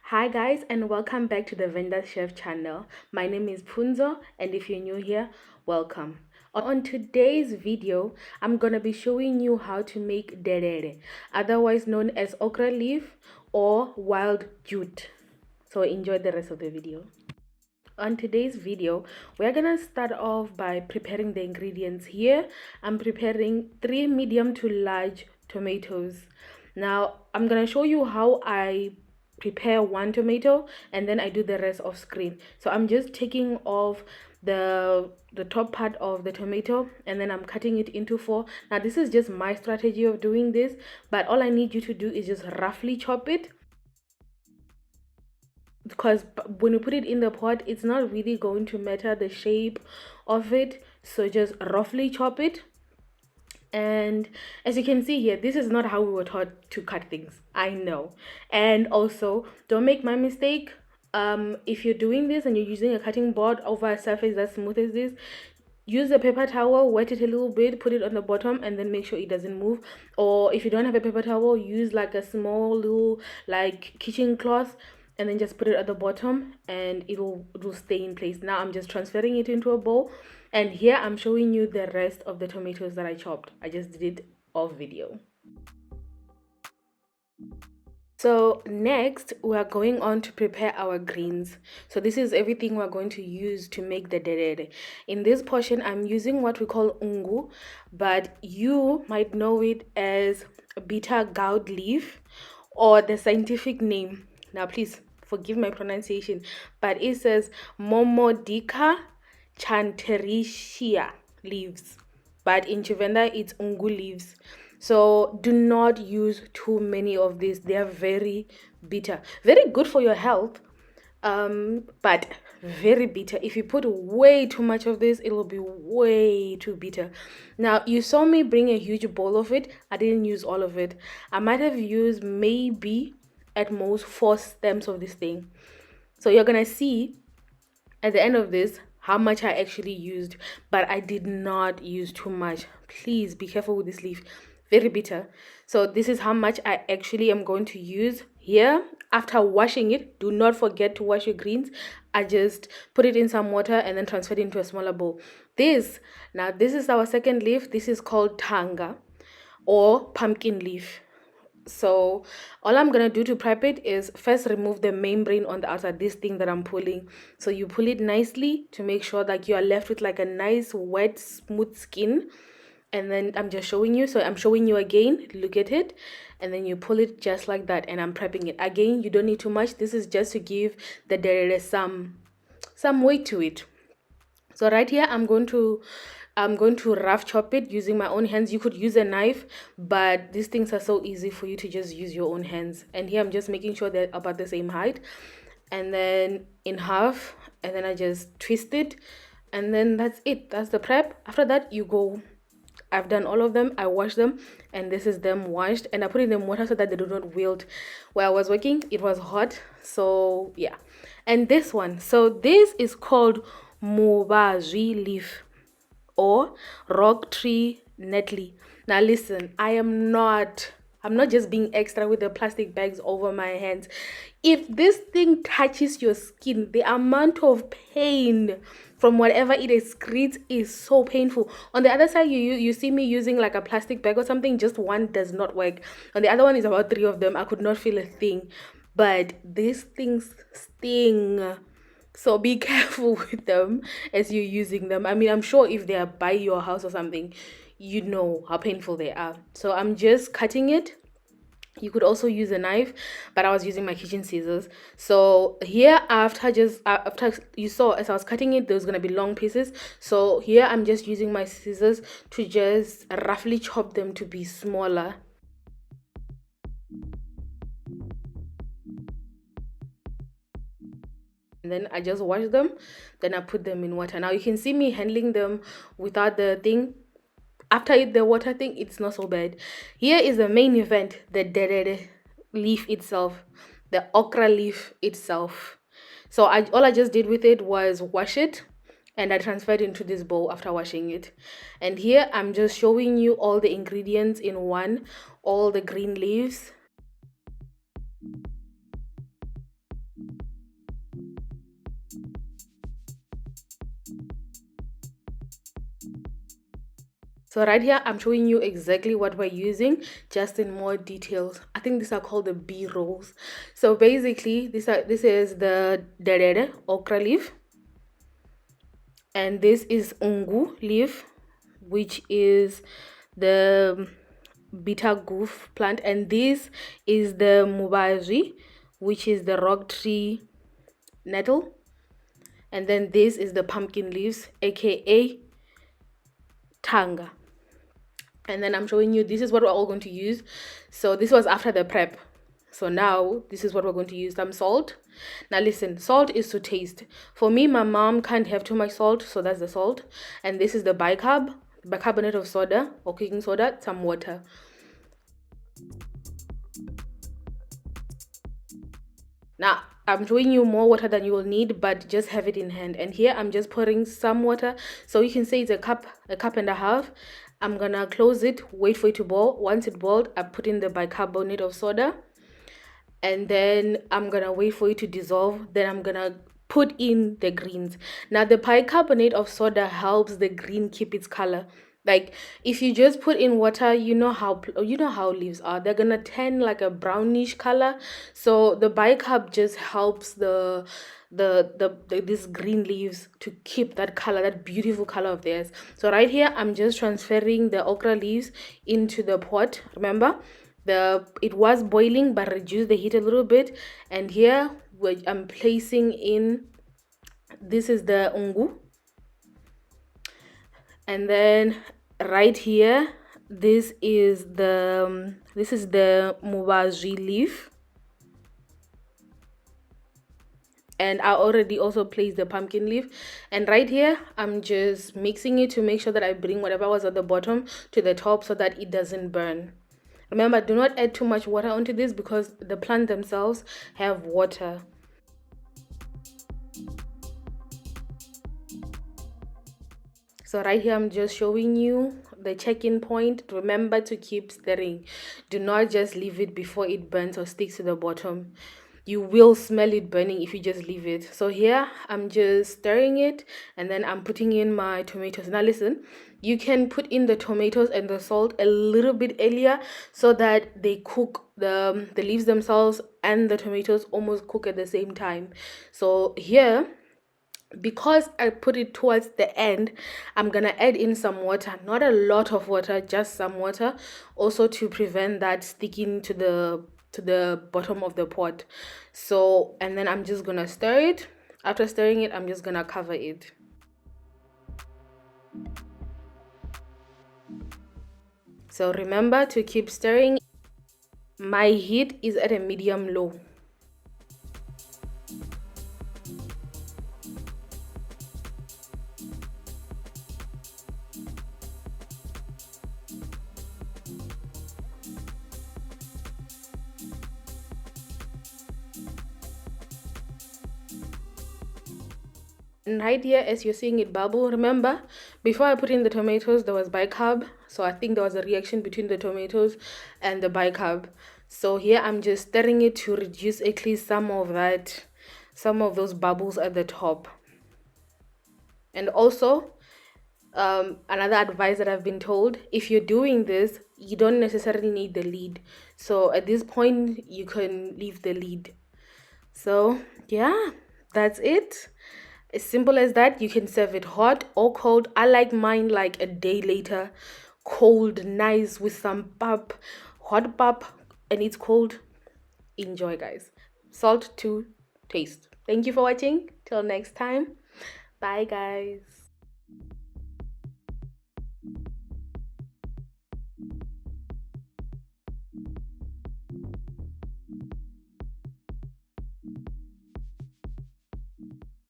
Hi guys, and welcome back to the Venda Chef channel. My name is Punzo, and if you're new here, welcome. On today's video, I'm gonna be showing you how to make dere, otherwise known as okra leaf or wild jute. So enjoy the rest of the video. On today's video, we're gonna start off by preparing the ingredients. Here I'm preparing 3 medium to large tomatoes. Now I'm gonna show you how I prepare one tomato and then I do the rest off screen. So I'm just taking off the top part of the tomato and then I'm cutting it into 4. Now this is just my strategy of doing this, but all I need you to do is just roughly chop it, because when you put it in the pot, it's not really going to matter the shape of it. So just roughly chop it. And as you can see here, this is not how we were taught to cut things, I know. And also, don't make my mistake. If you're doing this and you're using a cutting board over a surface that's smooth as this, use a paper towel, wet it a little bit, put it on the bottom, and then make sure it doesn't move. Or if you don't have a paper towel, use like a small little like kitchen cloth and then just put it at the bottom and it'll stay in place. Now I'm just transferring it into a bowl, and here I'm showing you the rest of the tomatoes that I chopped. I just did it off video. So next we are going on to prepare our greens. So this is everything we're going to use to make the dere. In this portion I'm using what we call Nngu, but you might know it as bitter gourd leaf or the scientific name. Now please forgive my pronunciation, but it says momordica chantericia leaves, but in Vha-Venda it's Nngu leaves. So do not use too many of these. They are very bitter, very good for your health, but very bitter. If you put way too much of this, it will be way too bitter. Now you saw me bring a huge bowl of it. I didn't use all of it. I might have used maybe at most 4 stems of this thing. So you're gonna see at the end of this how much I actually used, but I did not use too much. Please be careful with this leaf, very bitter. So this is how much I actually am going to use here. After washing it, do not forget to wash your greens. I just put it in some water and then transferred it into a smaller bowl. This is our second leaf. This is called Thinga or pumpkin leaf. So all I'm gonna do to prep it is first remove the membrane on the outside, this thing that I'm pulling. So you pull it nicely to make sure that you are left with like a nice wet smooth skin. And then I'm just showing you, so I'm showing you again, look at it, and then you pull it just like that, and I'm prepping it again. You don't need too much. This is just to give the dere some weight to it. So right here I'm going to rough chop it using my own hands. You could use a knife, but these things are so easy for you to just use your own hands. And here I'm just making sure they're about the same height, and then in half, and then I just twist it, and then that's it. That's the prep. After that you go, I've done all of them, I wash them, and this is them washed, and I put it in water so that they do not wilt. Where I was working, it was hot, so yeah. And this one, so this is called Muvhazwi leaf or rock tree nettle. Now listen, I'm not just being extra with the plastic bags over my hands. If this thing touches your skin, the amount of pain from whatever it excretes is so painful. On the other side, you see me using like a plastic bag or something, just one does not work. On the other one is about 3 of them. I could not feel a thing. But these things sting. So be careful with them as you're using them. I mean, I'm sure if they are by your house or something, you know how painful they are. So I'm just cutting it. You could also use a knife, but I was using my kitchen scissors. So here, after you saw as I was cutting it, there was gonna be long pieces. So here I'm just using my scissors to just roughly chop them to be smaller. And then I just wash them, then I put them in water. Now you can see me handling them without the thing. After the water thing, it's not so bad. Here is the main event, the dere leaf itself, the okra leaf itself. So all I just did with it was wash it, and I transferred into this bowl after washing it. And here I'm just showing you all the ingredients in one, all the green leaves. So right here, I'm showing you exactly what we're using, just in more details. I think these are called the B rolls. So basically, this is the dere, okra leaf, and this is Nngu leaf, which is the bitter goof plant, and this is the Muvhazwi, which is the rock tree nettle, and then this is the pumpkin leaves, aka Thinga. And then I'm showing you, this is what we're all going to use. So this was after the prep. So now this is what we're going to use. Some salt. Now listen, salt is to taste. For me, my mom can't have too much salt, so that's the salt. And this is the bicarbonate of soda or cooking soda, some water. Now I'm showing you more water than you will need, but just have it in hand. And here I'm just pouring some water, so you can say it's a cup and a half. I'm gonna close it, wait for it to boil. Once it boiled, I put in the bicarbonate of soda, and then I'm gonna wait for it to dissolve. Then I'm gonna put in the greens. Now the bicarbonate of soda helps the green keep its color. Like if you just put in water, you know how leaves are, they're gonna turn like a brownish color. So the bicarb just helps these green leaves to keep that color, that beautiful color of theirs. So right here I'm just transferring the okra leaves into the pot. Remember, it was boiling, but reduce the heat a little bit. And here I'm placing in, this is the Nngu, and then right here this is the Muvhazwi leaf, and I already also placed the pumpkin leaf. And right here I'm just mixing it to make sure that I bring whatever was at the bottom to the top so that it doesn't burn. Remember, do not add too much water onto this because the plants themselves have water. So right here I'm just showing you the check-in point. Remember to keep stirring. Do not just leave it before it burns or sticks to the bottom. You will smell it burning if you just leave it. So here I'm just stirring it, and then I'm putting in my tomatoes. Now listen, you can put in the tomatoes and the salt a little bit earlier so that they cook, the leaves themselves and the tomatoes almost cook at the same time. So here, because I put it towards the end, I'm gonna add in some water, not a lot of water, just some water, also to prevent that sticking to the bottom of the pot. So, and then I'm just gonna stir it. After stirring it, I'm just gonna cover it. So remember to keep stirring. My heat is at a medium low. And right here, as you're seeing it bubble, remember, before I put in the tomatoes, there was bicarb. So I think there was a reaction between the tomatoes and the bicarb. So here I'm just stirring it to reduce at least some of those bubbles at the top. And also, another advice that I've been told, if you're doing this, you don't necessarily need the lid. So at this point, you can leave the lid. So yeah, that's it. As simple as that. You can serve it hot or cold. I like mine like a day later, cold, nice, with some pap, hot pap, and it's cold. Enjoy, guys. Salt to taste. Thank you for watching. Till next time. Bye, guys.